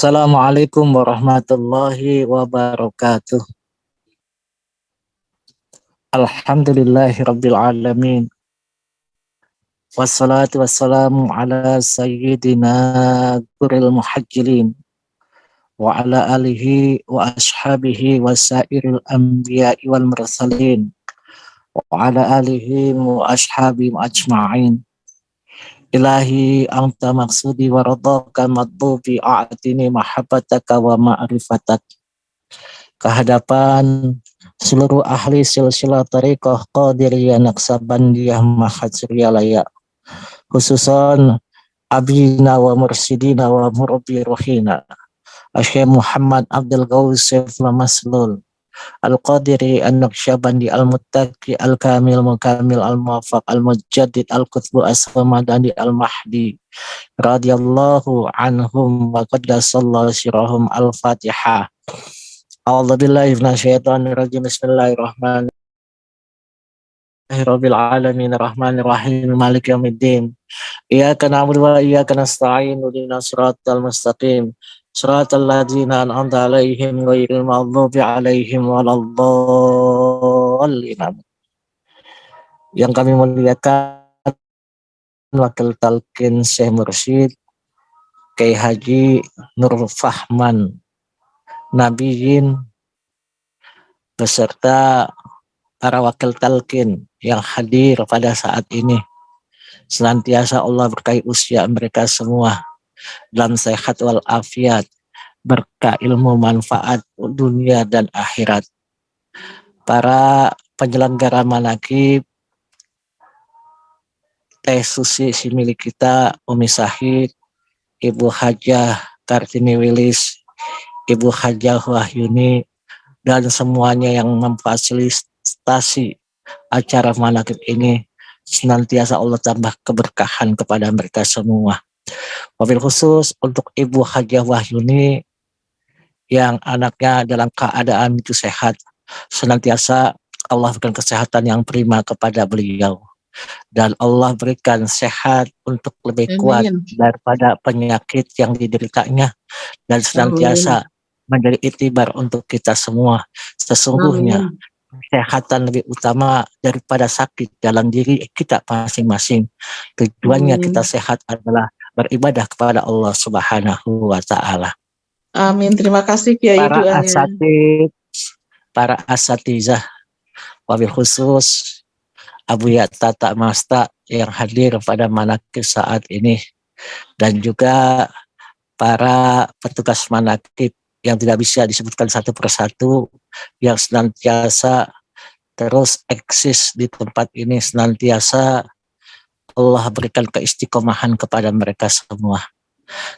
Assalamualaikum warahmatullahi wabarakatuh. Alhamdulillahi rabbil alamin. Wassalatu wassalamu ala sayyidina guril muhajjilin wa ala alihi wa ashabihi wa sairil anbiya'i wal mursalin wa ala alihi wa ashabi ajma'in. Ilahi anta maksudi wa radaka madlubi a'tini mahabbataka wa ma'rifatak. Kehadapan seluruh ahli silsilah tariqah Qadiriyah Naqsabandiyah Mahajriyalaya, khususan abina wa mursidina wa murabbi ruhina Syekh Muhammad Abdul Ghausif Maslul Al-Qadiri An-Naqsyabandi Al-Muttaqi Al-Kamil Mukamil Al-Muwafaq Al-Mujaddid Al-Qutbu As-Samadani Al-Mahdi radhiyallahu anhum wa qaddasallahu sirahum. Al-Fatihah. A'udzubillahi minasyaitonirrajim. Bismillahirrahmanirrahim. Rabbil alamin arrahmanir rahim maliki yaumiddin. Iyyaka na'budu wa iyyaka nasta'in ihdinas siratal mustaqim. Shiratal ladzina an'amta 'alaihim ghairil maghdubi 'alaihim waladdallin. Yang kami muliakan Wakil Talqin Syekh Mursyid Kiai Haji Nur Fahman Nabiyin beserta para wakil talqin yang hadir pada saat ini. Senantiasa Allah berkahi usia mereka semua dalam sehat wal afiat, berkah ilmu manfaat dunia dan akhirat. Para penyelenggara manaqib, Teh Susi si milik kita, Umi Sahid, Ibu Hajah Kartini Wilis, Ibu Hajah Wahyuni, dan semuanya yang memfasilitasi acara manaqib ini, senantiasa Allah tambah keberkahan kepada mereka semua. Wabil khusus untuk Ibu Hajah Wahyuni yang anaknya dalam keadaan itu sehat, senantiasa Allah berikan kesehatan yang prima kepada beliau, dan Allah berikan sehat untuk lebih kuat daripada penyakit yang dideritanya, dan senantiasa menjadi itibar untuk kita semua. Sesungguhnya kesehatan lebih utama daripada sakit dalam diri kita masing-masing. Tujuannya kita sehat adalah beribadah kepada Allah Subhanahu wa Ta'ala. Amin. Terima kasih Kiai doanya. Para asatizah, wabil khusus Abu Tata Masta yang hadir pada manaqib saat ini, dan juga para petugas manaqib yang tidak bisa disebutkan satu persatu, yang senantiasa terus eksis di tempat ini. Senantiasa Allah berikan keistiqomahan kepada mereka semua,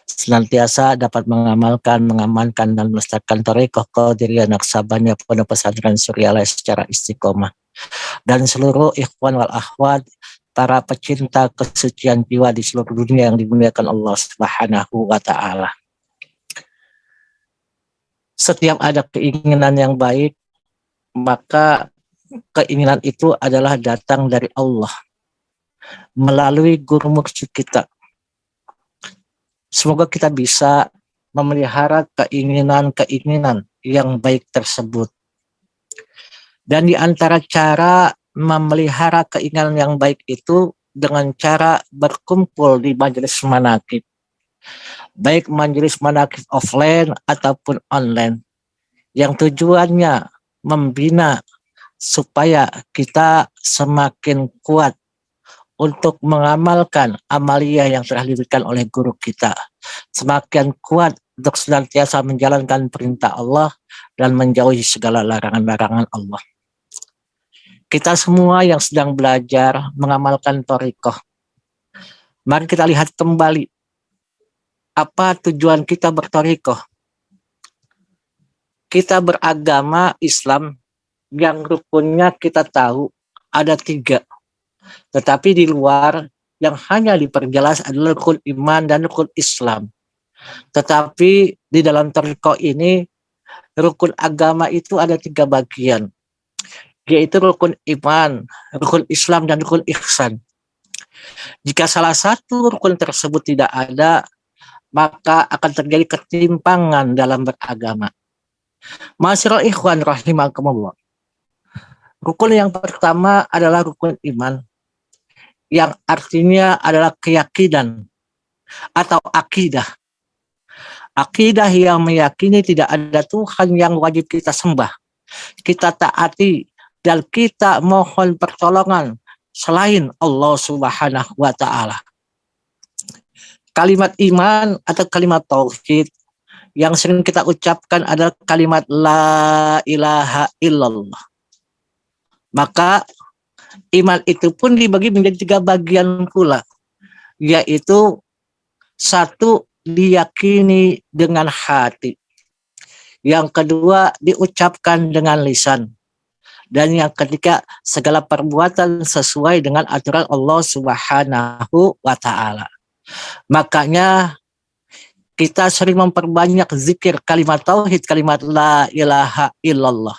senantiasa dapat mengamankan dan melestarikan thariqah Qadiriyah Naqsabandiyah Pondok Pesantren Suryalaya secara istiqomah. Dan seluruh ikhwan wal akhwat, para pecinta kesucian jiwa di seluruh dunia yang dimuliakan Allah Subhanahu wa Ta'ala. Setiap ada keinginan yang baik, maka keinginan itu adalah datang dari Allah melalui guru mursyid kita. Semoga kita bisa memelihara keinginan-keinginan yang baik tersebut. Dan di antara cara memelihara keinginan yang baik itu dengan cara berkumpul di majelis manaqib, baik majelis manaqib offline ataupun online, yang tujuannya membina supaya kita semakin kuat untuk mengamalkan amaliyah yang telah diberikan oleh guru kita, semakin kuat untuk senantiasa menjalankan perintah Allah dan menjauhi segala larangan-larangan Allah. Kita semua yang sedang belajar mengamalkan thariqah, mari kita lihat kembali apa tujuan kita berthariqah. Kita beragama Islam yang rukunnya kita tahu ada 3, tetapi di luar yang hanya diperjelas adalah rukun iman dan rukun Islam. Tetapi di dalam thariqah ini, rukun agama itu ada 3 bagian, yaitu rukun iman, rukun Islam, dan rukun ihsan. Jika salah satu rukun tersebut tidak ada, maka akan terjadi ketimpangan dalam beragama. Ma'asyiral ikhwan rahimakumullah. Rukun yang pertama adalah rukun iman, yang artinya adalah keyakinan atau akidah. Akidah yang meyakini tidak ada Tuhan yang wajib kita sembah, kita taati, dan kita mohon pertolongan selain Allah Subhanahu wa Ta'ala. Kalimat iman atau kalimat tauhid yang sering kita ucapkan adalah kalimat la ilaha illallah. Maka iman itu pun dibagi menjadi 3 bagian pula, yaitu 1, diyakini dengan hati, yang kedua diucapkan dengan lisan, dan yang ketiga segala perbuatan sesuai dengan aturan Allah Subhanahu wa Ta'ala. Makanya kita sering memperbanyak zikir kalimat tauhid, kalimat la ilaha illallah.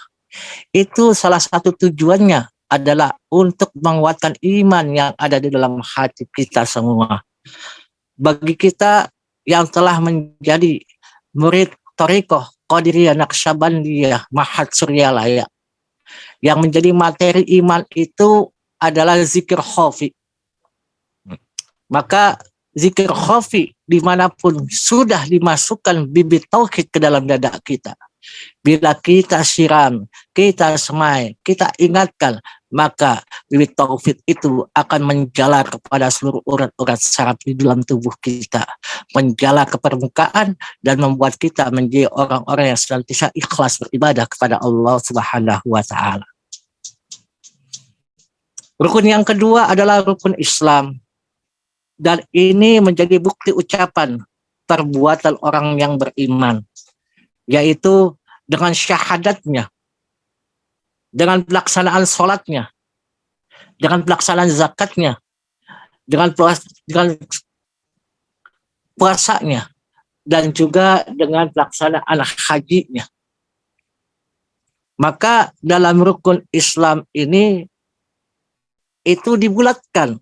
Itu salah satu tujuannya adalah untuk menguatkan iman yang ada di dalam hati kita semua. Bagi kita yang telah menjadi murid Thariqah Qadiriyah Naqsyabandiyah Mahat Suryalaya, yang menjadi materi iman itu adalah zikir khafi. Maka zikir khafi dimanapun sudah dimasukkan bibit tauhid ke dalam dada kita. Bila kita siram, kita semai, kita ingatkan, maka bibit tauhid itu akan menjalar kepada seluruh urat-urat saraf di dalam tubuh kita, menjalar ke permukaan dan membuat kita menjadi orang-orang yang senantiasa ikhlas beribadah kepada Allah Subhanahu wa Ta'ala. Rukun yang kedua adalah rukun Islam, dan ini menjadi bukti ucapan perbuatan orang yang beriman, yaitu dengan syahadatnya, dengan pelaksanaan sholatnya, dengan pelaksanaan zakatnya, dengan puasanya, dan juga dengan pelaksanaan hajinya. Maka dalam rukun Islam ini itu dibulatkan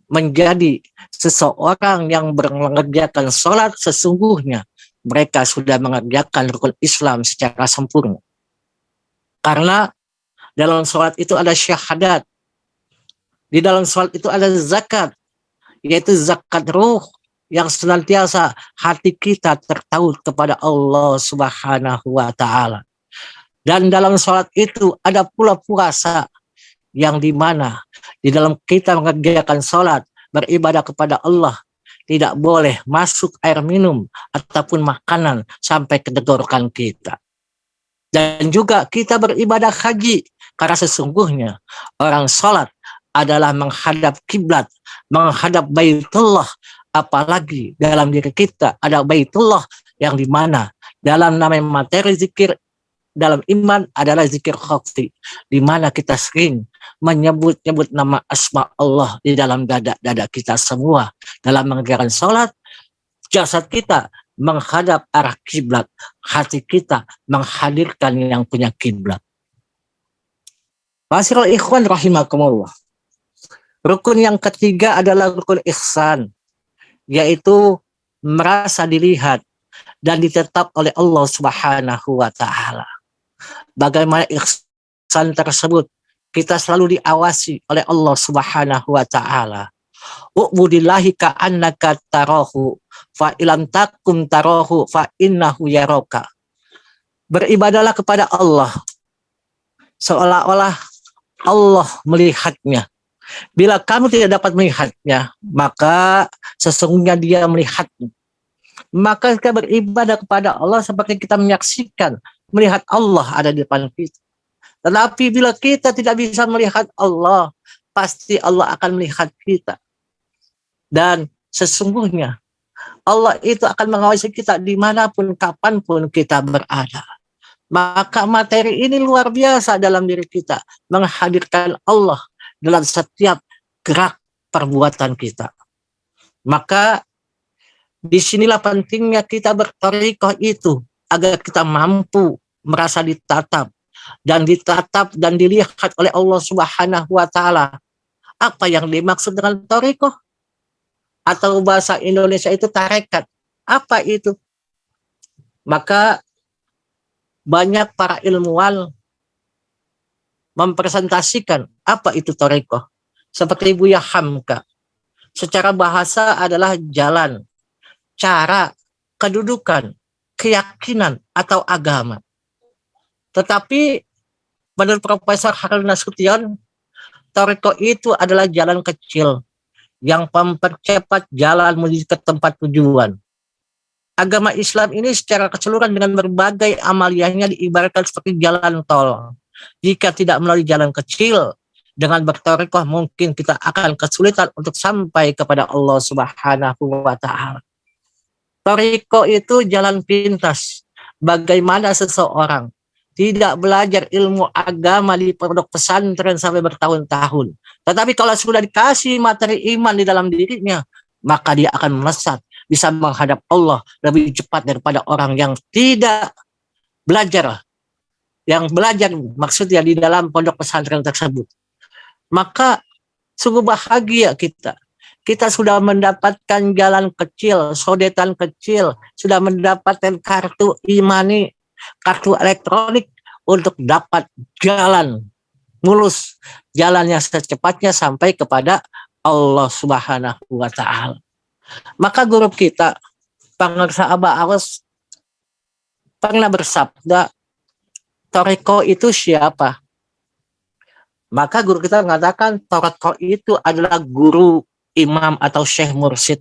menjadi seseorang yang mengerjakan sholat sesungguhnya mereka sudah mengerjakan rukun Islam secara sempurna. Karena dalam sholat itu ada syahadat, di dalam sholat itu ada zakat, yaitu zakat ruh, yang senantiasa hati kita tertaut kepada Allah Subhanahu wa Ta'ala. Dan dalam sholat itu ada pula puasa, yang dimana di dalam kita mengerjakan sholat, beribadah kepada Allah, tidak boleh masuk air minum ataupun makanan sampai ke tenggorokan kita. Dan juga kita beribadah haji, karena sesungguhnya orang sholat adalah menghadap kiblat, menghadap Baitullah, apalagi dalam diri kita ada Baitullah, yang dimana dalam namanya materi zikir dalam iman adalah zikir khafi, di mana kita sering menyebut-nyebut nama asma Allah di dalam dada-dada kita semua. Dalam mengerjakan sholat, jasad kita menghadap arah kiblat, hati kita menghadirkan yang punya kiblat. Ma'asyiral ikhwan rahimakumullah. Rukun yang ketiga adalah rukun ihsan, yaitu merasa dilihat dan ditetap oleh Allah Subhanahu wa Ta'ala. Bagaimana ihsan tersebut? Kita selalu diawasi oleh Allah Subhanahu wa Ta'ala. U'budillahi ka'annaka tarahu fa ilam takum tarahu fa innahu yaraka. Beribadalah kepada Allah seolah-olah Allah melihatnya. Bila kamu tidak dapat melihatnya, maka sesungguhnya Dia melihatmu. Maka kita beribadah kepada Allah seperti kita menyaksikan, melihat Allah ada di depan kita. Tetapi bila kita tidak bisa melihat Allah, pasti Allah akan melihat kita. Dan sesungguhnya Allah itu akan mengawasi kita dimanapun, kapanpun kita berada. Maka materi ini luar biasa dalam diri kita, menghadirkan Allah dalam setiap gerak perbuatan kita. Maka disinilah pentingnya kita berthariqah itu, agar kita mampu merasa ditatap dan dilihat oleh Allah Subhanahu wa Ta'ala. Apa yang dimaksud dengan thariqah? Atau bahasa Indonesia itu tarekat. Apa itu? Maka banyak para ilmuwan mempresentasikan apa itu thariqah. Seperti Buya Hamka. Secara bahasa adalah jalan, cara, kedudukan, keyakinan, atau agama. Tetapi menurut Profesor Harun Nasution, thariqah itu adalah jalan kecil yang mempercepat jalan menuju ke tempat tujuan. Agama Islam ini secara keseluruhan dengan berbagai amaliyahnya diibaratkan seperti jalan tol. Jika tidak melalui jalan kecil, dengan berthariqah mungkin kita akan kesulitan untuk sampai kepada Allah Subhanahu wa Ta'ala. Thariqah itu jalan pintas. Bagaimana seseorang tidak belajar ilmu agama di pondok pesantren sampai bertahun-tahun. Tetapi kalau sudah dikasih materi iman di dalam dirinya, maka dia akan melesat, bisa menghadap Allah lebih cepat daripada orang yang tidak belajar. Yang belajar maksudnya di dalam pondok pesantren tersebut. Maka sungguh bahagia kita. Kita sudah mendapatkan jalan kecil, sodetan kecil, sudah mendapatkan kartu imani, kartu elektronik untuk dapat jalan mulus, jalannya secepatnya sampai kepada Allah Subhanahu wa Ta'ala. Maka guru kita, Pangreksa Abah Awas, pernah bersabda, thariqah itu siapa? Maka guru kita mengatakan thariqah itu adalah guru, imam atau syekh mursyid.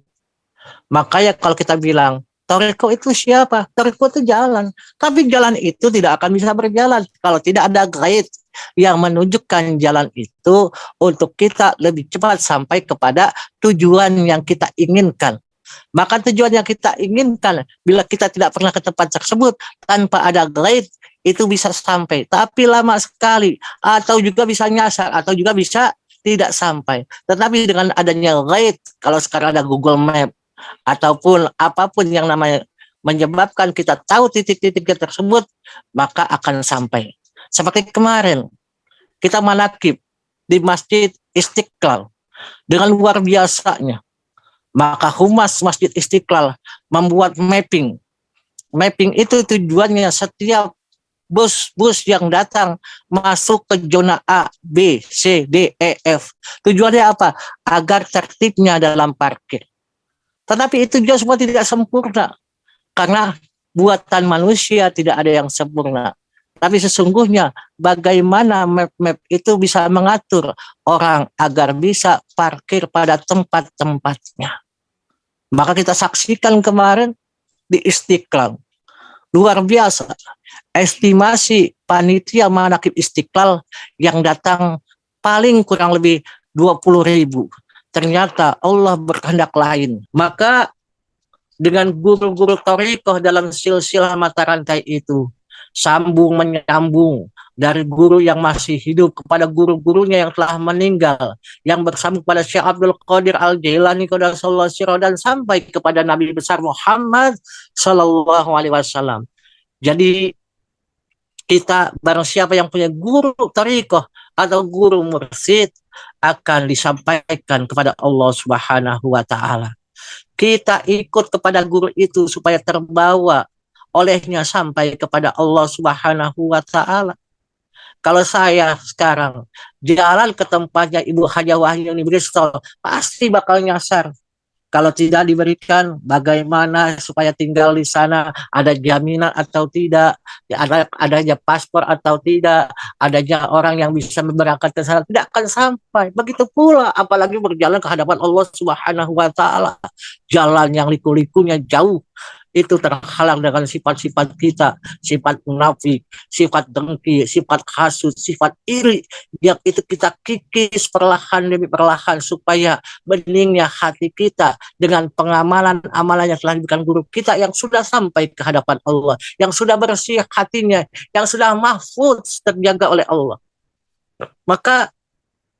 Makanya kalau kita bilang thariqah itu siapa? Thariqah itu jalan. Tapi jalan itu tidak akan bisa berjalan kalau tidak ada guide yang menunjukkan jalan itu untuk kita lebih cepat sampai kepada tujuan yang kita inginkan. Maka tujuan yang kita inginkan, bila kita tidak pernah ke tempat tersebut tanpa ada guide, itu bisa sampai, tapi lama sekali, atau juga bisa nyasar, atau juga bisa tidak sampai. Tetapi dengan adanya guide, kalau sekarang ada Google Map, ataupun apapun yang namanya menyebabkan kita tahu titik-titik tersebut, maka akan sampai. Seperti kemarin, kita manakib di Masjid Istiqlal, dengan luar biasanya, maka Humas Masjid Istiqlal membuat mapping. Mapping itu tujuannya setiap bus-bus yang datang masuk ke zona A, B, C, D, E, F. Tujuannya apa? Agar tertibnya dalam parkir. Tetapi itu juga semua tidak sempurna. Karena buatan manusia tidak ada yang sempurna. Tapi sesungguhnya bagaimana map-map itu bisa mengatur orang agar bisa parkir pada tempat-tempatnya. Maka kita saksikan kemarin di Istiqlal. Luar biasa. Estimasi panitia manakib Istiqlal yang datang paling kurang lebih 20.000. Ternyata Allah berkehendak lain. Maka dengan guru-guru thariqah dalam silsilah mata rantai itu, sambung menyambung dari guru yang masih hidup kepada guru-gurunya yang telah meninggal, yang bersambung pada Syekh Abdul Qadir Al-Jailani qaddasallahu sirrahu, dan sampai kepada Nabi besar Muhammad sallallahu alaihi wasallam. Jadi kita, barang siapa yang punya guru thariqah atau guru mursyid, akan disampaikan kepada Allah Subhanahu wa Ta'ala. Kita ikut kepada guru itu supaya terbawa olehnya sampai kepada Allah Subhanahu wa Ta'ala. Kalau saya sekarang jalan ke tempatnya Ibu Hajah Wahyuni Bristol, pasti bakal nyasar. Kalau tidak diberikan, bagaimana supaya tinggal di sana, ada jaminan atau tidak, adanya paspor atau tidak, adanya orang yang bisa berangkat ke sana, tidak akan sampai. Begitu pula apalagi berjalan ke hadapan Allah Subhanahu wa Ta'ala. Jalan yang liku-likunya jauh, itu terhalang dengan sifat-sifat kita, sifat munafik, sifat dengki, sifat hasud, sifat iri, yang itu kita kikis perlahan demi perlahan supaya beningnya hati kita dengan pengamalan-amalan yang telah diberikan guru kita yang sudah sampai ke hadapan Allah, yang sudah bersih hatinya, yang sudah mahfuz terjaga oleh Allah. Maka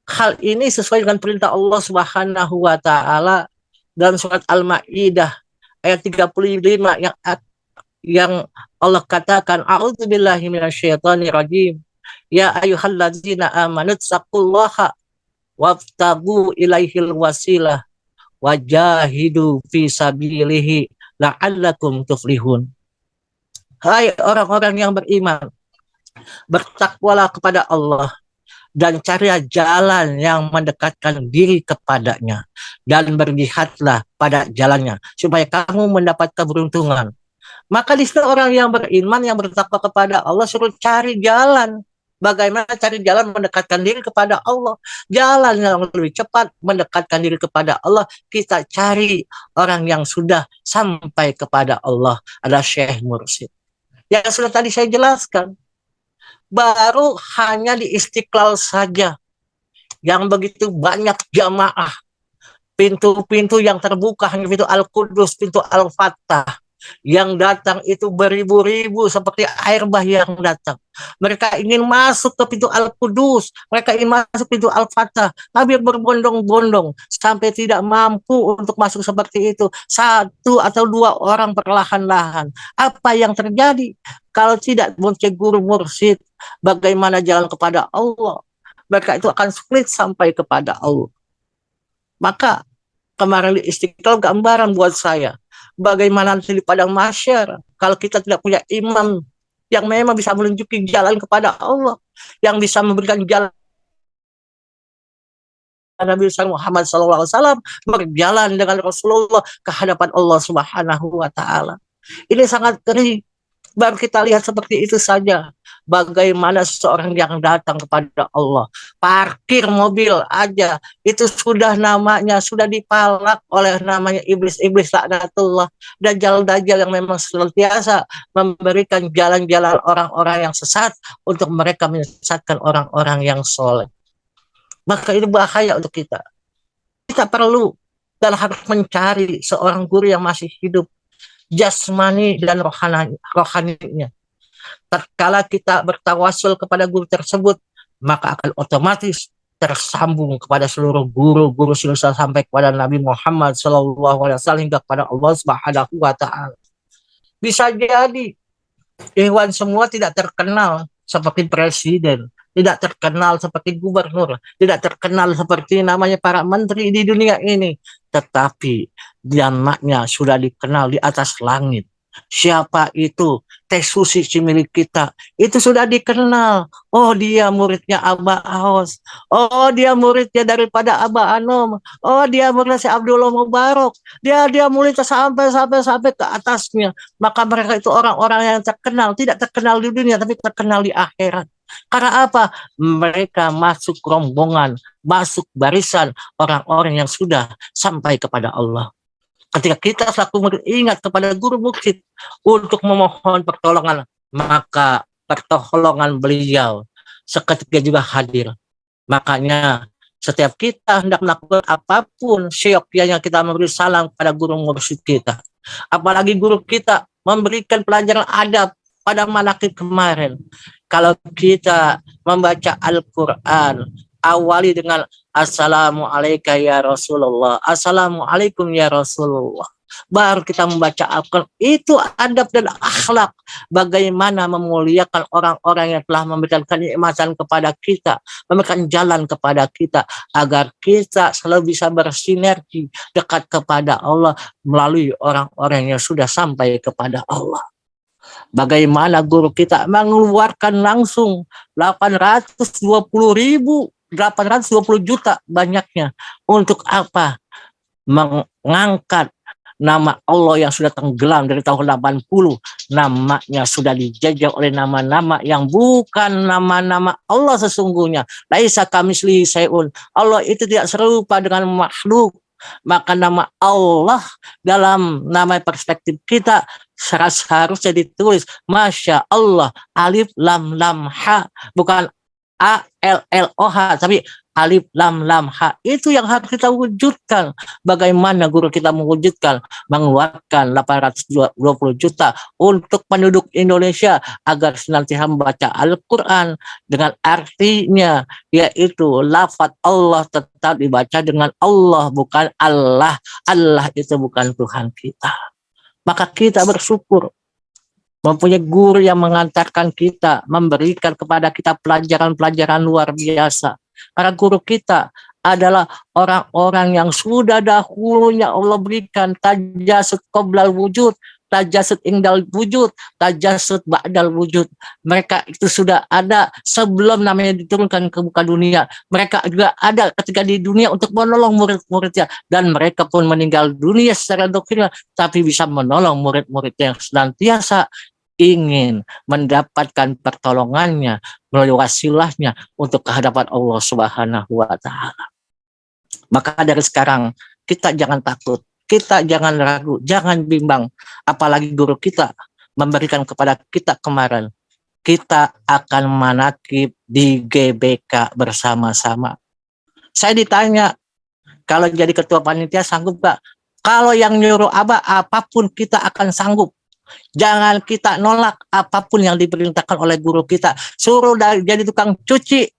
hal ini sesuai dengan perintah Allah Subhanahu wa Ta'ala dalam surat Al-Maidah ayat 35 yang Allah katakan, a'udzubillahi minasyaitonirrajim, ya ayyuhalladzina amanu taqullaha wabtagu ilaihil wasilah wajahidu fi sabilihi la'allakum tuflihun. Hai orang-orang yang beriman, bertakwalah kepada Allah dan cari jalan yang mendekatkan diri kepadanya, dan berjihadlah pada jalannya supaya kamu mendapat keberuntungan. Maka di sini orang yang beriman, yang bertakwa kepada Allah, suruh cari jalan. Bagaimana cari jalan mendekatkan diri kepada Allah? Jalan yang lebih cepat mendekatkan diri kepada Allah, kita cari orang yang sudah sampai kepada Allah. Ada Syekh Mursyid. Yang sudah tadi saya jelaskan. Baru hanya di Istiqlal saja yang begitu banyak jamaah, pintu-pintu yang terbuka, hanya pintu Al-Qudus, pintu Al-Fatah, yang datang itu beribu-ribu seperti air bah yang datang. Mereka ingin masuk ke pintu Al-Qudus, mereka ingin masuk pintu Al-Fatah, tapi berbondong-bondong sampai tidak mampu untuk masuk seperti itu. 1 atau 2 orang perlahan-lahan. Apa yang terjadi? Kalau tidak muncul guru mursyid, bagaimana jalan kepada Allah? Mereka itu akan sulit sampai kepada Allah. Maka kemarin di Istiqlal gambaran buat saya, bagaimana nanti di padang mahsyar kalau kita tidak punya imam yang memang bisa menunjuki jalan kepada Allah, yang bisa memberikan jalan Nabi Muhammad SAW, berjalan dengan Rasulullah ke hadapan Allah Subhanahu wa Ta'ala. Ini sangat ngeri. Baru kita lihat seperti itu saja. Bagaimana seseorang yang datang kepada Allah, parkir mobil aja, itu sudah namanya, sudah dipalak oleh namanya iblis-iblis laknatullah. Dajjal-dajjal yang memang senantiasa memberikan jalan-jalan orang-orang yang sesat untuk mereka menyesatkan orang-orang yang soleh. Maka ini bahaya untuk kita. Kita perlu dan harus mencari seorang guru yang masih hidup, jasmani dan rohaninya. Tatkala kita bertawasul kepada guru tersebut, maka akan otomatis tersambung kepada seluruh guru-guru silsilah sampai kepada Nabi Muhammad SAW hingga kepada Allah Subhanahu wa Ta'ala. Bisa jadi Ikhwan semua tidak terkenal seperti presiden, tidak terkenal seperti gubernur, tidak terkenal seperti namanya para menteri di dunia ini, tetapi jamaknya sudah dikenal di atas langit. Siapa itu? Teh Susi si milik kita itu sudah dikenal. Oh, dia muridnya Abah Aos. Oh, dia muridnya daripada Abah Anom. Oh, dia muridnya si Abdullah Mubarak. Dia muridnya sampai ke atasnya. Maka mereka itu orang-orang yang terkenal, tidak terkenal di dunia tapi terkenal di akhirat. Karena apa? Mereka masuk rombongan, masuk barisan orang-orang yang sudah sampai kepada Allah. Ketika kita selaku murid ingat kepada guru mursyid untuk memohon pertolongan, maka pertolongan beliau seketika juga hadir. Makanya setiap kita hendak melakukan apapun, seyogyanya kita memberi salam pada guru mursyid kita. Apalagi guru kita memberikan pelajaran adab pada manakib kemarin. Kalau kita membaca Al-Quran, awali dengan Assalamualaikum ya Rasulullah, Assalamualaikum ya Rasulullah. Baru kita membaca Al-Quran, itu adab dan akhlak. Bagaimana memuliakan orang-orang yang telah memberikan kenikmatan kepada kita, memberikan jalan kepada kita, agar kita selalu bisa bersinergi dekat kepada Allah melalui orang-orang yang sudah sampai kepada Allah. Bagaimana guru kita mengeluarkan langsung 820 juta banyaknya. Untuk apa? Mengangkat nama Allah yang sudah tenggelam dari tahun 80. Namanya sudah dijajah oleh nama-nama yang bukan nama-nama Allah sesungguhnya. Laisa kamitslihi syai'un. Allah itu tidak serupa dengan makhluk. Maka nama Allah dalam nama perspektif kita seharusnya ditulis Masya Allah, alif lam lam ha, bukan A-L-L-O-H, tapi alif lam lam ha. Itu yang harus kita wujudkan. Bagaimana guru kita mewujudkan, mengeluarkan 820 juta untuk penduduk Indonesia agar senantiasa membaca Al-Quran dengan artinya, yaitu lafaz Allah tetap dibaca dengan Allah, bukan Allah. Allah itu bukan Tuhan kita. Maka kita bersyukur mempunyai guru yang mengantarkan kita, memberikan kepada kita pelajaran-pelajaran luar biasa. Para guru kita adalah orang-orang yang sudah dahulunya Allah berikan tajasud qoblal wujud, tajasud indal wujud, tajasud ba'dal wujud. Mereka itu sudah ada sebelum namanya diturunkan ke muka dunia. Mereka juga ada ketika di dunia untuk menolong murid-muridnya, dan mereka pun meninggal dunia secara doktrin, tapi bisa menolong murid-muridnya yang senantiasa ingin mendapatkan pertolongannya melalui wasilahnya untuk kehadapan Allah Subhanahu wa Ta'ala. Maka dari sekarang kita jangan takut, kita jangan ragu, jangan bimbang. Apalagi guru kita memberikan kepada kita kemarin, kita akan manakib di GBK bersama-sama. Saya ditanya, kalau jadi ketua panitia sanggup gak? Kalau yang nyuruh Abah apapun kita akan sanggup. Jangan kita nolak apapun yang diperintahkan oleh guru kita. Suruh jadi tukang cuci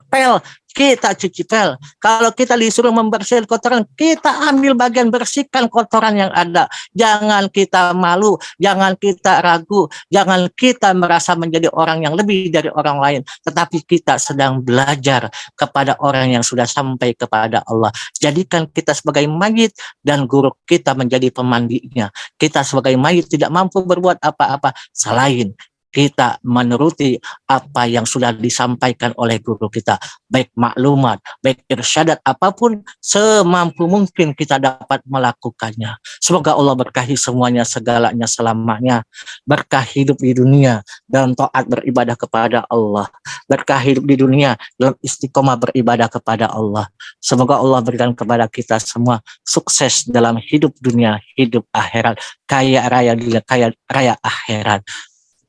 pel, kita cuci pel. Kalau kita disuruh membersihkan kotoran, kita ambil bagian bersihkan kotoran yang ada. Jangan kita malu, jangan kita ragu, jangan kita merasa menjadi orang yang lebih dari orang lain. Tetapi kita sedang belajar kepada orang yang sudah sampai kepada Allah. Jadikan kita sebagai mayit dan guru kita menjadi pemandinya. Kita sebagai mayit tidak mampu berbuat apa-apa selain kita menuruti apa yang sudah disampaikan oleh guru kita, baik maklumat, baik irsyadat, apapun semampu mungkin kita dapat melakukannya. Semoga Allah berkahi semuanya, segalanya, selamanya. Berkah hidup di dunia dalam taat beribadah kepada Allah, berkah hidup di dunia dalam istiqomah beribadah kepada Allah. Semoga Allah berikan kepada kita semua sukses dalam hidup dunia, hidup akhirat, kaya raya dunia, kaya raya akhirat.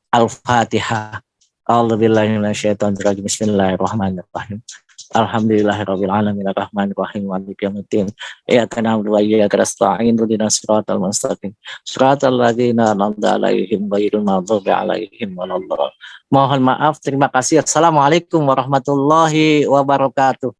Al-Fatihah. A'udzubillahi minasyaitonirrajim. Bismillahirrahmanirrahim. Alhamdulillahirabbil alamin arrahmanir rahim maliki yaumiddin. Iyyaka na'budu wa iyyaka nasta'in ihdinas siratal mustaqim. Siratal ladzina an'amta 'alaihim ghairil maghdubi 'alaihim waladdallin. Mohon maaf, terima kasih. Assalamualaikum warahmatullahi wabarakatuh.